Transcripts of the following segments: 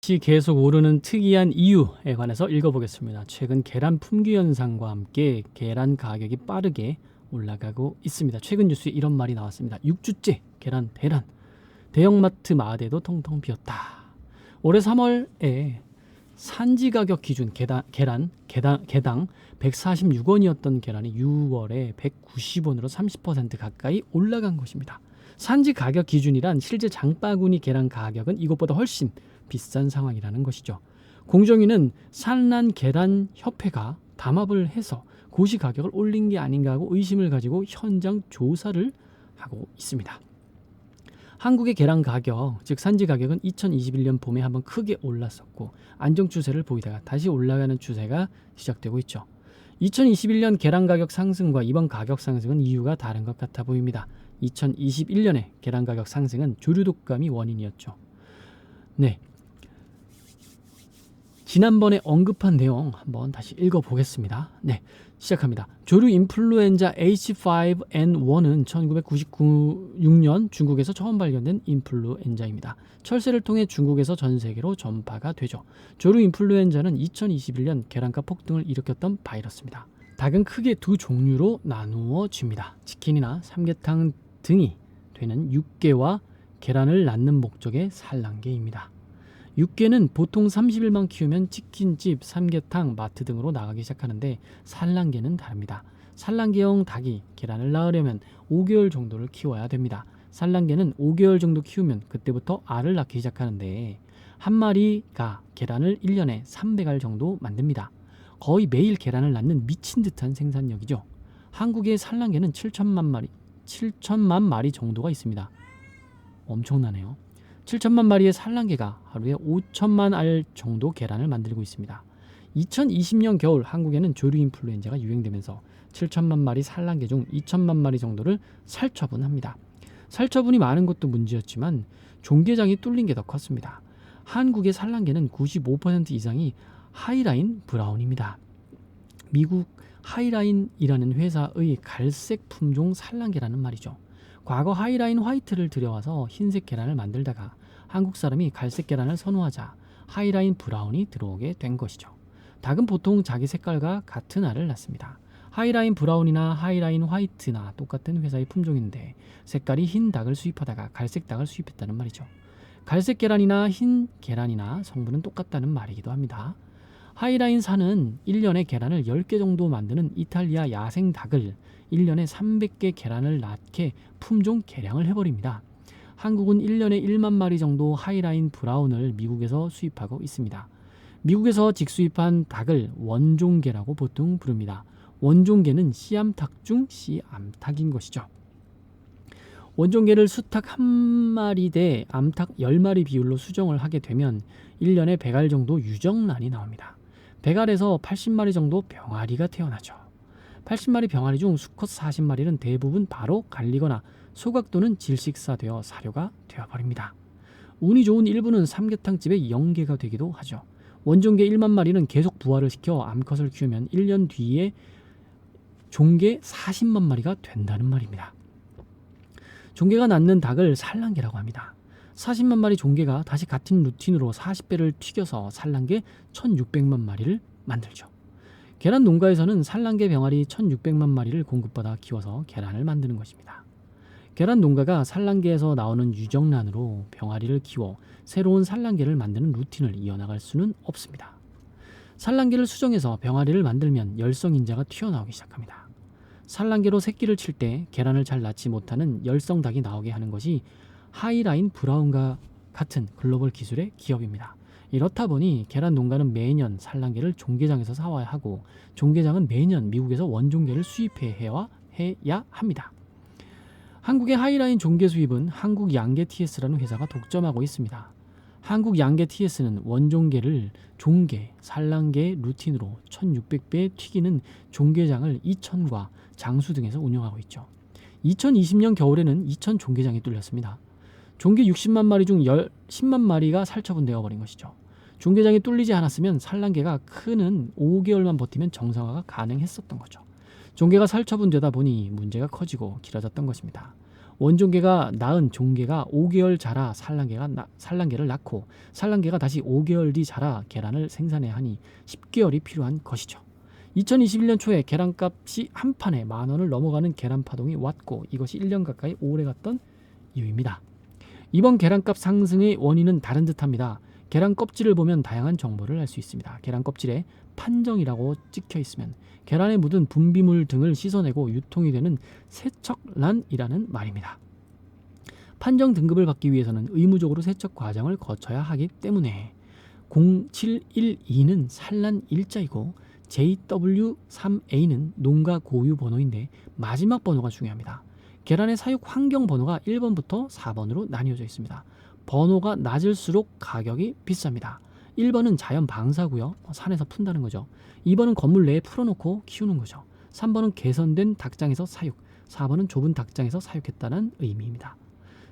값이 계속 오르는 특이한 이유에 관해서 읽어보겠습니다. 최근 계란 품귀 현상과 함께 계란 가격이 빠르게 올라가고 있습니다. 최근 뉴스에 이런 말이 나왔습니다. 6주째 계란 대란. 대형마트 마대도 텅텅 비었다. 올해 3월에 산지 가격 기준 개당 146원이었던 계란이 6월에 190원으로 30% 가까이 올라간 것입니다. 산지 가격 기준이란 실제 장바구니 계란 가격은 이것보다 훨씬 비싼 상황이라는 것이죠. 공정위는 산란계란협회가 담합을 해서 고시 가격을 올린 게 아닌가 하고 의심을 가지고 현장 조사를 하고 있습니다. 한국의 계란 가격, 즉 산지 가격은 2021년 봄에 한번 크게 올랐었고 안정 추세를 보이다가 다시 올라가는 추세가 시작되고 있죠. 2021년 계란 가격 상승과 이번 가격 상승은 이유가 다른 것 같아 보입니다. 2021년의 계란 가격 상승은 조류 독감이 원인이었죠. 네, 지난번에 언급한 내용 한번 다시 읽어보겠습니다. 네, 시작합니다. 조류 인플루엔자 H5N1은 1996년 중국에서 처음 발견된 인플루엔자입니다. 철새를 통해 중국에서 전 세계로 전파가 되죠. 조류 인플루엔자는 2021년 계란값 폭등을 일으켰던 바이러스입니다. 닭은 크게 두 종류로 나누어집니다. 치킨이나 삼계탕 등이 되는 육개와 계란을 낳는 목적의 산란계입니다. 육개는 보통 30일만 키우면 치킨집, 삼계탕, 마트 등으로 나가기 시작하는데 산란계는 다릅니다. 산란계형 닭이 계란을 낳으려면 5개월 정도를 키워야 됩니다. 산란계는 5개월 정도 키우면 그때부터 알을 낳기 시작하는데 한 마리가 계란을 1년에 300알 정도 만듭니다. 거의 매일 계란을 낳는 미친 듯한 생산력이죠. 한국의 산란계는 7천만 마리 정도가 있습니다. 엄청나네요. 7천만 마리의 산란계가 하루에 5천만 알 정도 계란을 만들고 있습니다. 2020년 겨울 한국에는 조류 인플루엔자가 유행되면서 7천만 마리 산란계 중 2천만 마리 정도를 살처분합니다. 살처분이 많은 것도 문제였지만 종계장이 뚫린 게 더 컸습니다. 한국의 산란계는 95% 이상이 하이라인 브라운입니다. 미국 하이라인이라는 회사의 갈색 품종 산란계라는 말이죠. 과거 하이라인 화이트를 들여와서 흰색 계란을 만들다가 한국 사람이 갈색 계란을 선호하자 하이라인 브라운이 들어오게 된 것이죠. 닭은 보통 자기 색깔과 같은 알을 낳습니다. 하이라인 브라운이나 하이라인 화이트나 똑같은 회사의 품종인데 색깔이 흰 닭을 수입하다가 갈색 닭을 수입했다는 말이죠. 갈색 계란이나 흰 계란이나 성분은 똑같다는 말이기도 합니다. 하이라인 산은 1년에 계란을 10개 정도 만드는 이탈리아 야생 닭을 1년에 300개 계란을 낳게 품종 개량을 해버립니다. 한국은 1년에 1만 마리 정도 하이라인 브라운을 미국에서 수입하고 있습니다. 미국에서 직수입한 닭을 원종계라고 보통 부릅니다. 원종계는 씨암탉 중 씨암탉인 것이죠. 원종계를 수탉 1마리 대 암탉 10마리 비율로 수정을 하게 되면 1년에 100알 정도 유정란이 나옵니다. 100알에서 80마리 정도 병아리가 태어나죠. 80마리 병아리 중 수컷 40마리는 대부분 바로 갈리거나 소각 또는 질식사되어 사료가 되어버립니다. 운이 좋은 일부는 삼계탕집의 영계가 되기도 하죠. 원종계 1만 마리는 계속 부화를 시켜 암컷을 키우면 1년 뒤에 종계 40만 마리가 된다는 말입니다. 종계가 낳는 닭을 산란계라고 합니다. 40만 마리 종계가 다시 같은 루틴으로 40배를 튀겨서 산란계 1600만 마리를 만들죠. 계란 농가에서는 산란계 병아리 1600만 마리를 공급받아 키워서 계란을 만드는 것입니다. 계란 농가가 산란계에서 나오는 유정란으로 병아리를 키워 새로운 산란계를 만드는 루틴을 이어나갈 수는 없습니다. 산란계를 수정해서 병아리를 만들면 열성인자가 튀어나오기 시작합니다. 산란계로 새끼를 칠 때 계란을 잘 낳지 못하는 열성닭이 나오게 하는 것이 하이라인 브라운과 같은 글로벌 기술의 기업입니다. 이렇다 보니 계란 농가는 매년 산란계를 종계장에서 사와야 하고 종계장은 매년 미국에서 원종계를 수입해야 합니다. 한국의 하이라인 종계 수입은 한국 양계 TS라는 회사가 독점하고 있습니다. 한국 양계 TS는 원종계를 종계, 산란계 루틴으로 1600배 튀기는 종계장을 이천과 장수 등에서 운영하고 있죠. 2020년 겨울에는 이천 종계장이 뚫렸습니다. 종계 60만 마리 중 10만 마리가 살처분되어 버린 것이죠. 종계장이 뚫리지 않았으면 산란계가 크는 5개월만 버티면 정상화가 가능했었던 거죠. 종계가 살처분되다 보니 문제가 커지고 길어졌던 것입니다. 원종개가 낳은 종개가 5개월 자라 산란개를 낳고 산란개가 다시 5개월 뒤 자라 계란을 생산해야 하니 10개월이 필요한 것이죠. 2021년 초에 계란값이 한 판에 10,000원을 넘어가는 계란 파동이 왔고 이것이 1년 가까이 오래갔던 이유입니다. 이번 계란값 상승의 원인은 다른 듯합니다. 계란 껍질을 보면 다양한 정보를 알 수 있습니다. 계란 껍질에 판정이라고 찍혀 있으면 계란에 묻은 분비물 등을 씻어내고 유통이 되는 세척란이라는 말입니다. 판정 등급을 받기 위해서는 의무적으로 세척 과정을 거쳐야 하기 때문에 0712는 산란 일자이고 JW3A는 농가 고유 번호인데 마지막 번호가 중요합니다. 계란의 사육 환경 번호가 1번부터 4번으로 나뉘어져 있습니다. 번호가 낮을수록 가격이 비쌉니다. 1번은 자연 방사고요. 산에서 푼다는 거죠. 2번은 건물 내에 풀어놓고 키우는 거죠. 3번은 개선된 닭장에서 사육, 4번은 좁은 닭장에서 사육했다는 의미입니다.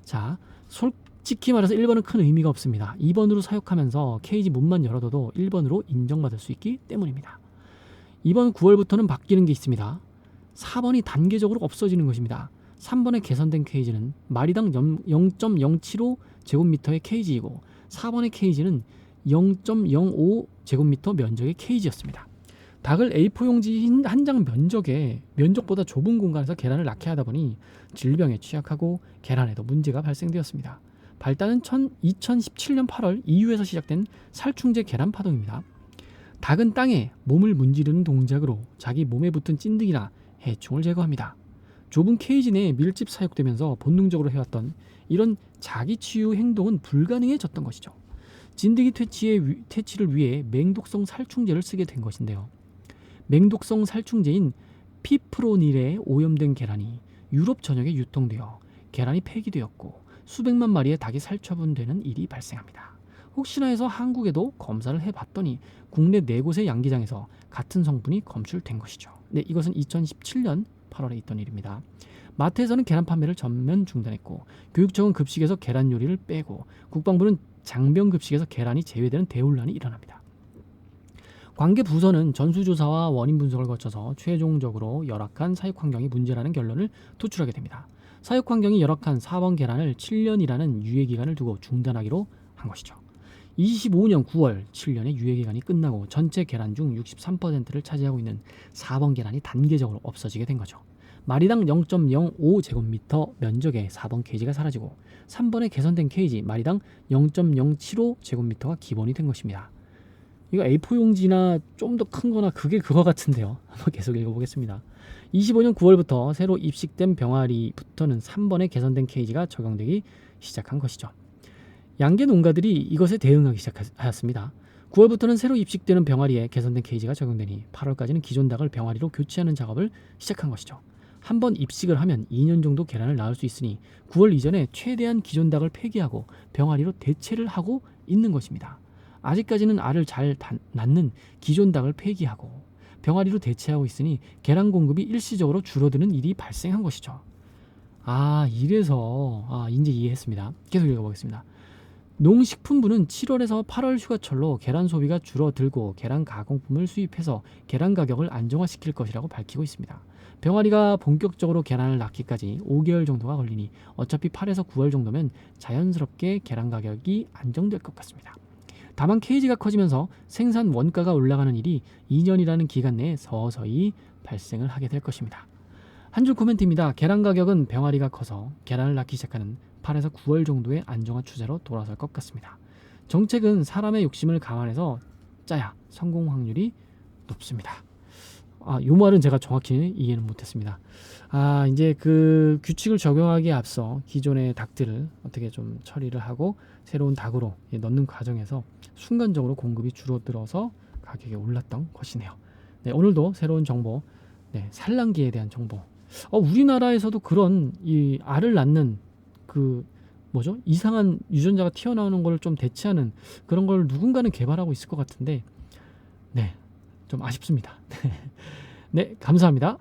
자, 솔직히 말해서 1번은 큰 의미가 없습니다. 2번으로 사육하면서 케이지 문만 열어둬도 1번으로 인정받을 수 있기 때문입니다. 이번 9월부터는 바뀌는 게 있습니다. 4번이 단계적으로 없어지는 것입니다. 3번의 개선된 케이지는 마리당 0.075 제곱미터의 케이지이고 4번의 케이지는 0.05 제곱미터 면적의 케이지였습니다. 닭을 A4 용지 한 장 면적보다 좁은 공간에서 계란을 낳게 하다 보니 질병에 취약하고 계란에도 문제가 발생되었습니다. 발단은 2017년 8월 EU에서 시작된 살충제 계란 파동입니다. 닭은 땅에 몸을 문지르는 동작으로 자기 몸에 붙은 찐득이나 해충을 제거합니다. 좁은 케이지 내에 밀집 사육되면서 본능적으로 해왔던 이런 자기 치유 행동은 불가능해졌던 것이죠. 진드기 퇴치를 위해 맹독성 살충제를 쓰게 된 것인데요. 맹독성 살충제인 피프로닐에 오염된 계란이 유럽 전역에 유통되어 계란이 폐기되었고 수백만 마리의 닭이 살처분되는 일이 발생합니다. 혹시나 해서 한국에도 검사를 해봤더니 국내 4곳의 양기장에서 같은 성분이 검출된 것이죠. 네, 이것은 2017년 8월에 있던 일입니다. 마트에서는 계란 판매를 전면 중단했고 교육청은 급식에서 계란 요리를 빼고 국방부는 장병 급식에서 계란이 제외되는 대혼란이 일어납니다. 관계 부서는 전수조사와 원인 분석을 거쳐서 최종적으로 열악한 사육 환경이 문제라는 결론을 도출하게 됩니다. 사육 환경이 열악한 4번 계란을 7년이라는 유예기간을 두고 중단하기로 한 것이죠. 25년 9월 7년의 유예기간이 끝나고 전체 계란 중 63%를 차지하고 있는 4번 계란이 단계적으로 없어지게 된 거죠. 마리당 0.05 제곱미터 면적의 4번 케이지가 사라지고 3번의 개선된 케이지 마리당 0.075 제곱미터가 기본이 된 것입니다. 이거 A4 용지나 좀 더 큰 거나 그게 그거 같은데요. 한번 계속 읽어보겠습니다. 25년 9월부터 새로 입식된 병아리부터는 3번의 개선된 케이지가 적용되기 시작한 것이죠. 양계 농가들이 이것에 대응하기 시작하였습니다. 9월부터는 새로 입식되는 병아리에 개선된 케이지가 적용되니 8월까지는 기존 닭을 병아리로 교체하는 작업을 시작한 것이죠. 한번 입식을 하면 2년 정도 계란을 낳을 수 있으니 9월 이전에 최대한 기존 닭을 폐기하고 병아리로 대체를 하고 있는 것입니다. 아직까지는 알을 잘 낳는 기존 닭을 폐기하고 병아리로 대체하고 있으니 계란 공급이 일시적으로 줄어드는 일이 발생한 것이죠. 이래서 이제 이해했습니다. 계속 읽어보겠습니다. 농식품부는 7월에서 8월 휴가철로 계란 소비가 줄어들고 계란 가공품을 수입해서 계란 가격을 안정화시킬 것이라고 밝히고 있습니다. 병아리가 본격적으로 계란을 낳기까지 5개월 정도가 걸리니 어차피 8에서 9월 정도면 자연스럽게 계란 가격이 안정될 것 같습니다. 다만 케이지가 커지면서 생산 원가가 올라가는 일이 2년이라는 기간 내에 서서히 발생을 하게 될 것입니다. 한 줄 코멘트입니다. 계란 가격은 병아리가 커서 계란을 낳기 시작하는 8에서 9월 정도의 안정화 추세로 돌아설 것 같습니다. 정책은 사람의 욕심을 감안해서 짜야 성공 확률이 높습니다. 요 말은 제가 정확히 이해는 못했습니다. 이제 그 규칙을 적용하기에 앞서 기존의 닭들을 어떻게 좀 처리를 하고 새로운 닭으로 넣는 과정에서 순간적으로 공급이 줄어들어서 가격이 올랐던 것이네요. 네, 오늘도 새로운 정보, 산란기에 대한 정보. 우리나라에서도 그런 이 알을 낳는 이상한 유전자가 튀어나오는 걸 좀 대체하는 그런 걸 누군가는 개발하고 있을 것 같은데, 좀 아쉽습니다. 네, 감사합니다.